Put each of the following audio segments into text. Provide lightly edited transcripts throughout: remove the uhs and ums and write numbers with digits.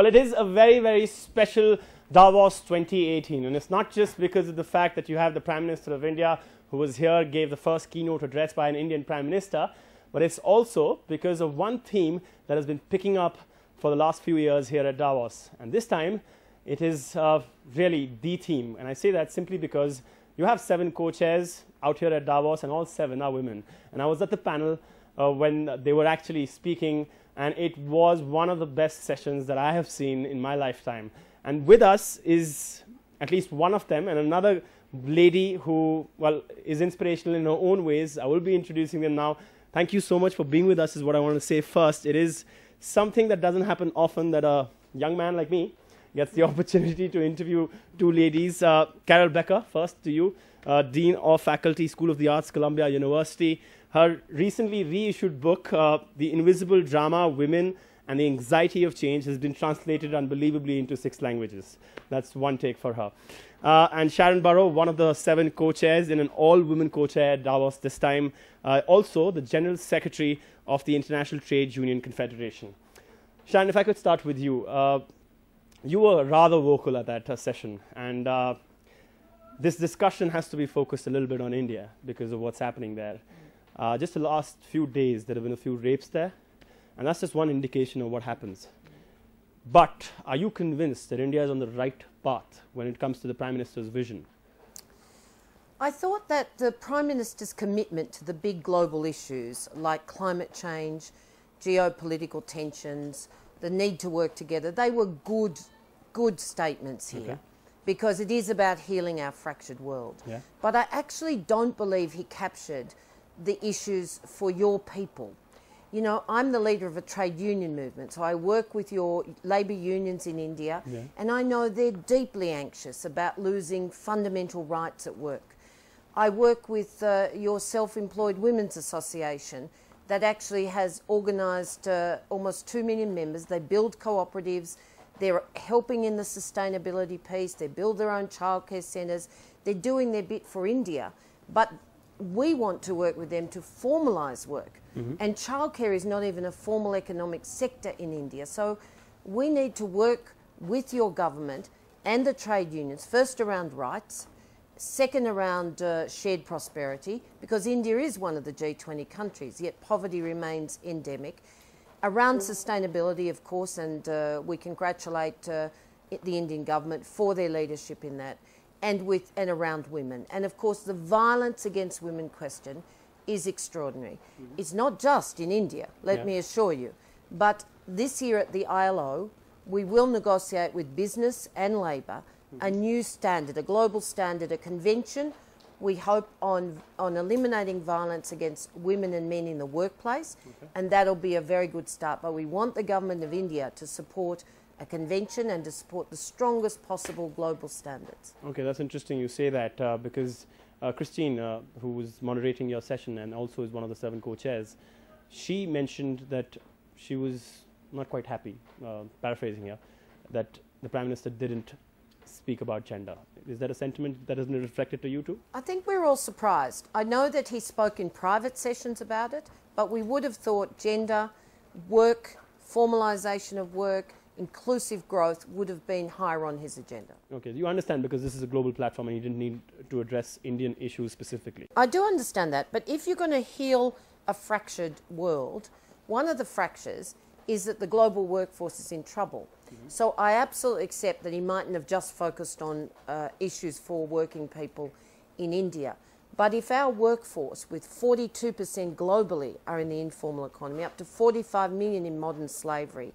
Well, it is a very, very special Davos 2018, and it's not just because of the fact that you have the Prime Minister of India who was here, gave the first keynote address by an Indian Prime Minister, but it's also because of one theme that has been picking up for the last few years here at Davos. And this time, it is really the theme. And I say that simply because you have 7 co-chairs out here at Davos, and all 7 are women. And I was at the panel when they were actually speaking, and it was one of the best sessions that I have seen in my lifetime. And with us is at least one of them, and another lady who, well, is inspirational in her own ways. I will be introducing them now. Thank you so much for being with us is what I want to say first. It is something that doesn't happen often, that a young man like me gets the opportunity to interview 2 ladies. Carol Becker, first to you, Dean of Faculty, School of the Arts, Columbia University. Her recently reissued book, The Invisible Drama, Women and the Anxiety of Change, has been translated unbelievably into 6 languages. That's one take for her. And Sharron Barrow, one of the 7 co-chairs in an all-women co-chair at Davos this time, also the General Secretary of the International Trade Union Confederation. Sharron, if I could start with you. You were rather vocal at that session, and this discussion has to be focused a little bit on India because of what's happening there. Just the last few days, there have been a few rapes there, and that's just one indication of what happens. But are you convinced that India is on the right path when it comes to the Prime Minister's vision? I thought that the Prime Minister's commitment to the big global issues like climate change, geopolitical tensions, the need to work together, they were good statements here. Okay. Because it is about healing our fractured world. Yeah. But I actually don't believe he captured the issues for your people. You know, I'm the leader of a trade union movement, so I work with your labour unions in India, and I know they're deeply anxious about losing fundamental rights at work. I work with your Self-Employed Women's Association that actually has organised almost 2 million members. They build cooperatives, they're helping in the sustainability piece, they build their own childcare centres, they're doing their bit for India, but we want to work with them to formalise work. And childcare is not even a formal economic sector in India. So we need to work with your government and the trade unions, first around rights, second around shared prosperity, because India is one of the G20 countries, yet poverty remains endemic. Around sustainability, of course, and we congratulate the Indian government for their leadership in that, and around women. And of course, the violence against women question is extraordinary. It's not just in India, let me assure you, but this year at the ILO, we will negotiate with business and labour a new standard, a global standard, a convention, we hope on eliminating violence against women and men in the workplace, and that'll be a very good start. But we want the government of India to support a convention and to support the strongest possible global standards. Okay, that's interesting you say that because Christine, who was moderating your session and also is one of the 7 co-chairs, she mentioned that she was not quite happy, paraphrasing here, that the Prime Minister didn't speak about gender. Is that a sentiment that isn't reflected to you too? I think we're all surprised. I know that he spoke in private sessions about it, but we would have thought gender, work, formalisation of work, inclusive growth would have been higher on his agenda. Okay, you understand because this is a global platform and you didn't need to address Indian issues specifically. I do understand that, but if you're going to heal a fractured world, one of the fractures is that the global workforce is in trouble. So I absolutely accept that he mightn't have just focused on issues for working people in India. But if our workforce, with 42% globally, are in the informal economy, up to 45 million in modern slavery,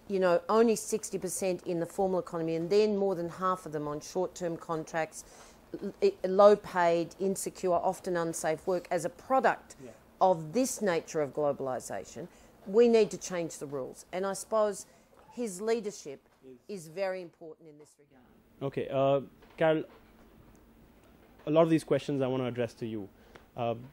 you know, only 60% in the formal economy, and then more than half of them on short-term contracts, low-paid, insecure, often unsafe work as a product of this nature of globalisation, we need to change the rules. And I suppose his leadership is very important in this regard. Okay, Carol, a lot of these questions I want to address to you.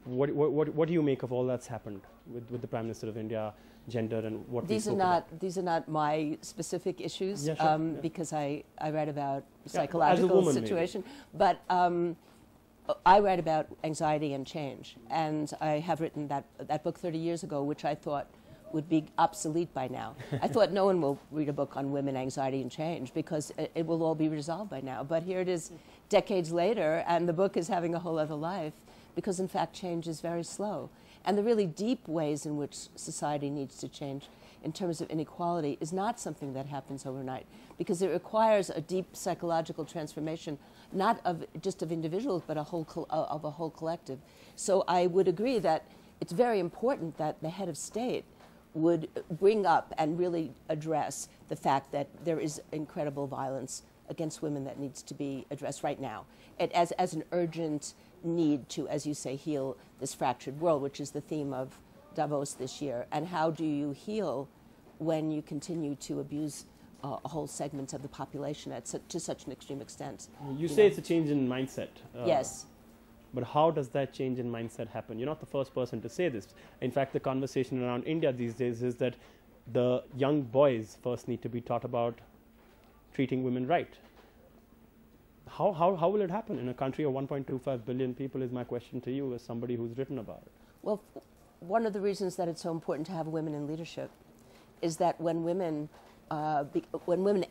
What do you make of all that's happened with the Prime Minister of India, gender, and what these are not my specific issues because I write about psychological situation, but I write about anxiety and change, and I have written that book 30 years ago, which I thought would be obsolete by now. I thought no one will read a book on women, anxiety, and change because it will all be resolved by now. But here it is decades later, and the book is having a whole other life because, in fact, change is very slow. And the really deep ways in which society needs to change in terms of inequality is not something that happens overnight because it requires a deep psychological transformation, not of just of individuals, but of a whole collective. So I would agree that it's very important that the head of state would bring up and really address the fact that there is incredible violence against women that needs to be addressed right now, as an urgent need to, as you say, heal this fractured world, which is the theme of Davos this year. And how do you heal when you continue to abuse whole segments of the population to such an extreme extent? You say it's a change in mindset. Yes. But how does that change in mindset happen? You're not the first person to say this. In fact, the conversation around India these days is that the young boys first need to be taught about treating women right. How will it happen in a country of 1.25 billion people is my question to you as somebody who's written about it. Well, one of the reasons that it's so important to have women in leadership is that when women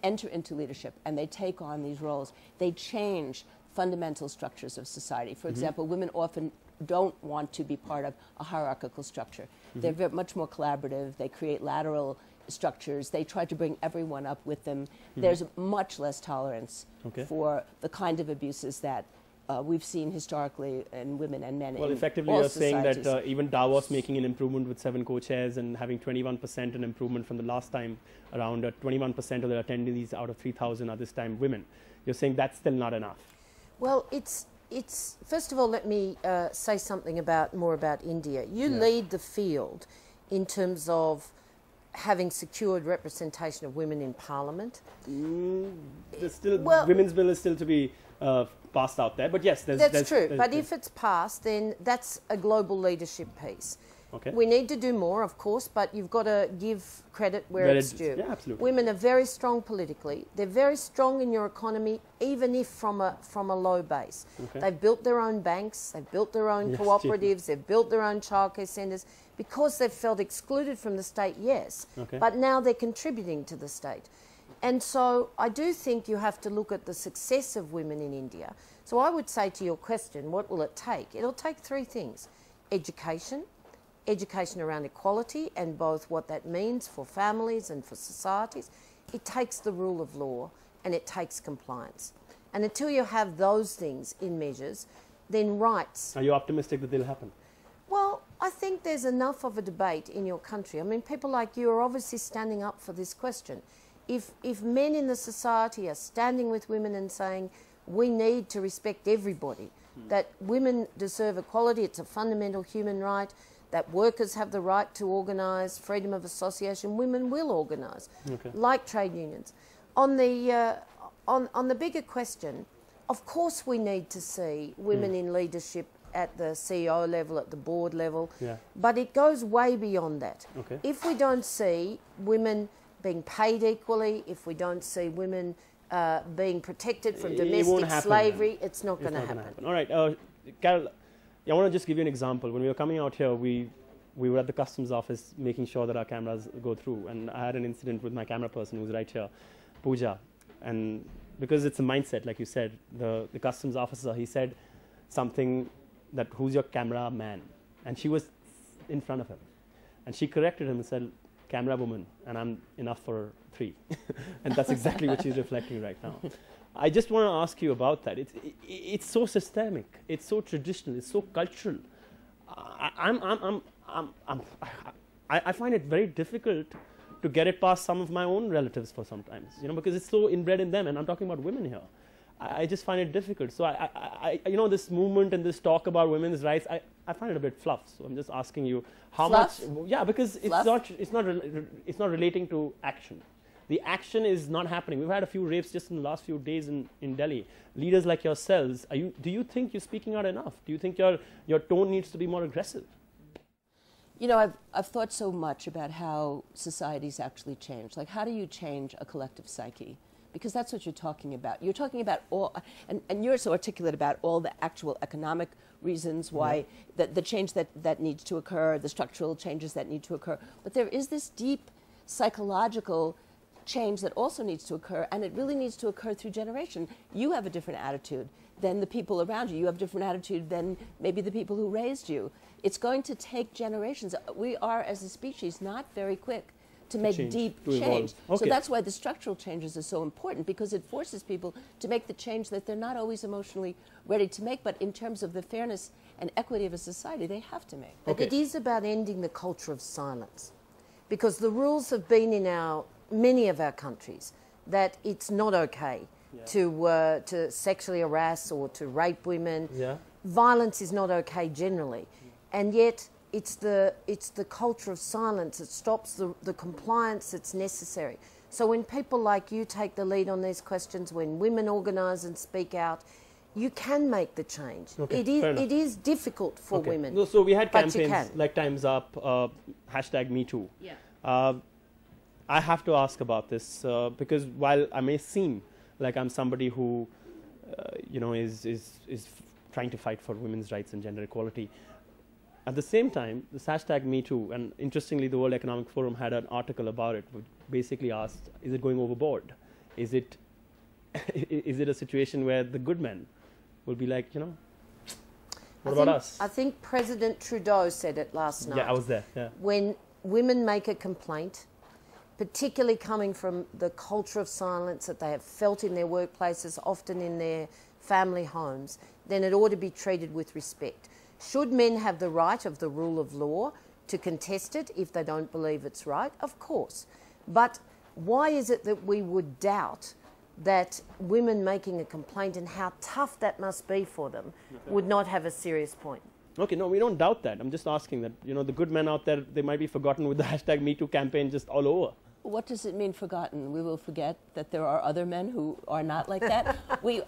enter into leadership and they take on these roles, they change fundamental structures of society. For example, women often don't want to be part of a hierarchical structure. They're very much more collaborative. They create lateral structures. They try to bring everyone up with them. There's much less tolerance for the kind of abuses that we've seen historically in women and men. Well, effectively you're saying that even Davos making an improvement with 7 co-chairs and having 21% an improvement from the last time, around 21% of the attendees out of 3,000 are this time women. You're saying that's still not enough? Well, it's first of all, let me say something more about India. You lead the field in terms of having secured representation of women in Parliament. There's still, women's bill is still to be passed out there, but yes, that's true. But if it's passed, then that's a global leadership piece. Okay. We need to do more, of course, but you've got to give credit where it's due. Yeah, absolutely. Women are very strong politically. They're very strong in your economy, even if from a low base. Okay. They've built their own banks, they've built their own cooperatives, they've built their own childcare centres because they've felt excluded from the state, yes, but now they're contributing to the state. And so I do think you have to look at the success of women in India. So I would say to your question, what will it take? It'll take 3 things: education around equality and both what that means for families and for societies. It takes the rule of law and it takes compliance. And until you have those things in measures, then rights... Are you optimistic that they'll happen? Well, I think there's enough of a debate in your country. I mean, people like you are obviously standing up for this question. If men in the society are standing with women and saying, we need to respect everybody, that women deserve equality, it's a fundamental human right, that workers have the right to organise, freedom of association, women will organise, like trade unions. On the bigger question, of course we need to see women in leadership at the CEO level, at the board level, but it goes way beyond that. If we don't see women being paid equally, if we don't see women being protected from domestic slavery, it's not going to happen. All right, Carol, I want to just give you an example. When we were coming out here, we were at the customs office making sure that our cameras go through, and I had an incident with my camera person who's right here, Pooja, and because it's a mindset, like you said, the customs officer, he said something that, who's your camera man? And she was in front of him, and she corrected him and said, camera woman, and I'm enough for 3. And that's exactly what she's reflecting right now. I just want to ask you about that. It's so systemic, it's so traditional, it's so cultural. I find it very difficult to get it past some of my own relatives for sometimes, because it's so inbred in them, and I'm talking about women here. I just find it difficult. So this movement and this talk about women's rights, I find it a bit fluff. So I'm just asking you how much. Yeah, because it's not relating to action. The action is not happening. We've had a few rapes just in the last few days in Delhi. Leaders like yourselves, do you think you're speaking out enough? Do you think your tone needs to be more aggressive? I've thought so much about how societies actually change. Like, how do you change a collective psyche? because that's what you're talking about. You're talking about all, and you're so articulate about all the actual economic reasons why the change that needs to occur, the structural changes that need to occur. But there is this deep psychological change that also needs to occur, and it really needs to occur through generation. You have a different attitude than the people around you. You have a different attitude than maybe the people who raised you. It's going to take generations. We are, as a species, not very quick to make deep change. So that's why the structural changes are so important, because it forces people to make the change that they're not always emotionally ready to make, but in terms of the fairness and equity of a society, they have to make. But it is about ending the culture of silence, because the rules have been in many of our countries that it's not okay to sexually harass or to rape women. Violence is not okay generally, and yet it's the culture of silence that stops the compliance that's necessary. So when people like you take the lead on these questions, when women organise and speak out, you can make the change. It is difficult for women. No, so we had campaigns like Time's Up, #MeToo. I have to ask about this because while I may seem like I'm somebody who, is trying to fight for women's rights and gender equality, at the same time, this #MeToo, and interestingly, the World Economic Forum had an article about it, which basically asked, is it going overboard? Is it a situation where the good men will be like, what about us? I think President Trudeau said it last night. Yeah, I was there. Yeah. When women make a complaint, particularly coming from the culture of silence that they have felt in their workplaces, often in their family homes, then it ought to be treated with respect. Should men have the right of the rule of law to contest it if they don't believe it's right? Of course. But why is it that we would doubt that women making a complaint and how tough that must be for them would not have a serious point? Okay, no, we don't doubt that. I'm just asking that, the good men out there, they might be forgotten with the #MeToo campaign just all over. What does it mean forgotten? We will forget that there are other men who are not like that?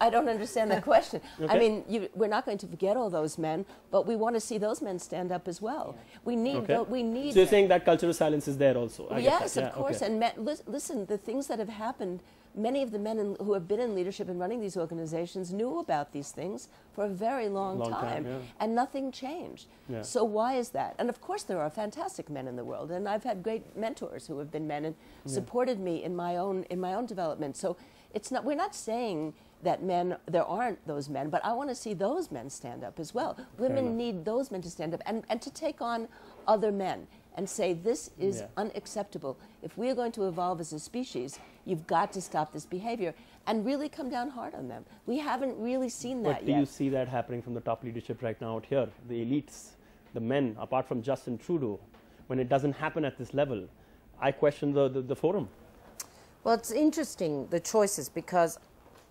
I don't understand that question. I mean, we're not going to forget all those men, but we want to see those men stand up as well. We need. So you're saying that cultural silence is there also? Yes, of course. And listen, the things that have happened, many of the men who have been in leadership and running these organizations knew about these things for a very long time, and nothing changed. So why is that? And of course there are fantastic men in the world, and I've had great mentors who have been men and supported me in my own development. So we're not saying that there aren't those men, but I want to see those men stand up as well. Women need those men to stand up and to take on other men and say, this is unacceptable. If we are going to evolve as a species, you've got to stop this behavior and really come down hard on them. We haven't really seen that yet. But do you see that happening from the top leadership right now out here? The elites, the men, apart from Justin Trudeau, when it doesn't happen at this level, I question the forum. Well, it's interesting, the choices, because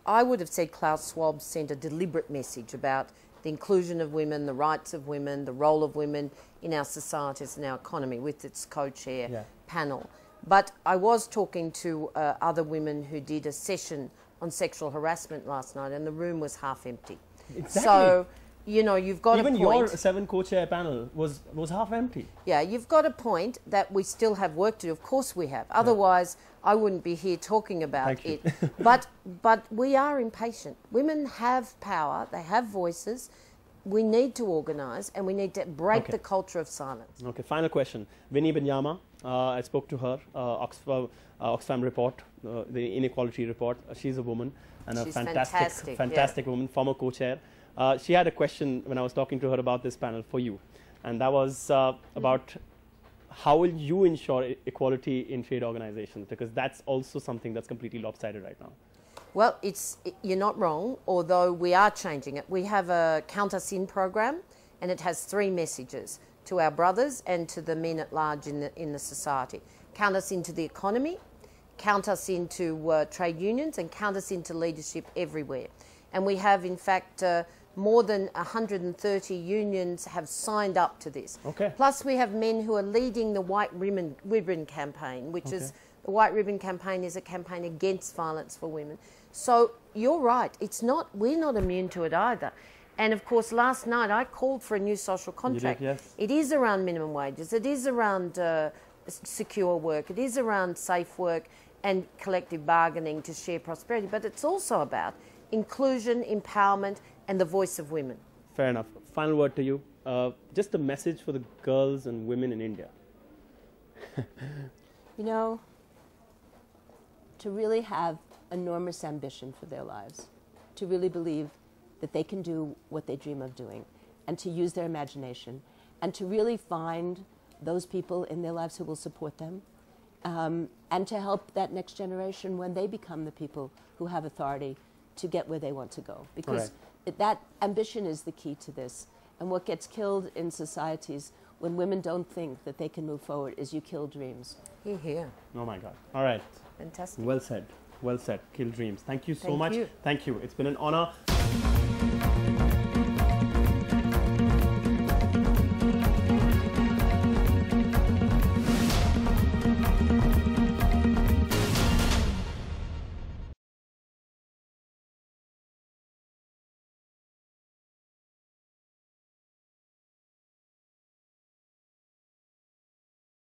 I would have said Klaus Schwab sent a deliberate message about the inclusion of women, the rights of women, the role of women in our societies and our economy with its co-chair panel. But I was talking to other women who did a session on sexual harassment last night, and the room was half empty. Exactly. So, you've got a point. Even your 7 co-chair panel was half empty. Yeah, you've got a point that we still have work to do. Of course we have. Otherwise, I wouldn't be here talking about it. But we are impatient. Women have power. They have voices. We need to organise, and we need to break the culture of silence. Okay, final question. Winnie Benyama, I spoke to her, Oxfam report, the inequality report. She's a woman and she's a fantastic woman, former co-chair. She had a question when I was talking to her about this panel for you, and that was about how will you ensure equality in trade organizations, because that's also something that's completely lopsided right now. Well, you're not wrong, although we are changing it. We have a Count Us In program, and it has 3 messages to our brothers and to the men at large in the society. Count us into the economy, count us into trade unions, and count us into leadership everywhere. And we have, in fact, more than 130 unions have signed up to this. Plus, we have men who are leading the White Ribbon campaign, which is the White Ribbon campaign is a campaign against violence for women. So you're right. We're not immune to it either. And of course, last night I called for a new social contract. It is around minimum wages. It is around secure work. It is around safe work. and collective bargaining to share prosperity, but it's also about inclusion, empowerment, and the voice of women. Fair enough. Final word to you. Just a message for the girls and women in India. You know, to really have enormous ambition for their lives, to really believe that they can do what they dream of doing, and to use their imagination, and to really find those people in their lives who will support them, and to help that next generation when they become the people who have authority to get where they want to go. Because that ambition is the key to this. And what gets killed in societies when women don't think that they can move forward is you kill dreams. Hear, hear. Oh my God. All right. Fantastic. Well said. Well said. Kill dreams. Thank you so much. You. Thank you. It's been an honor.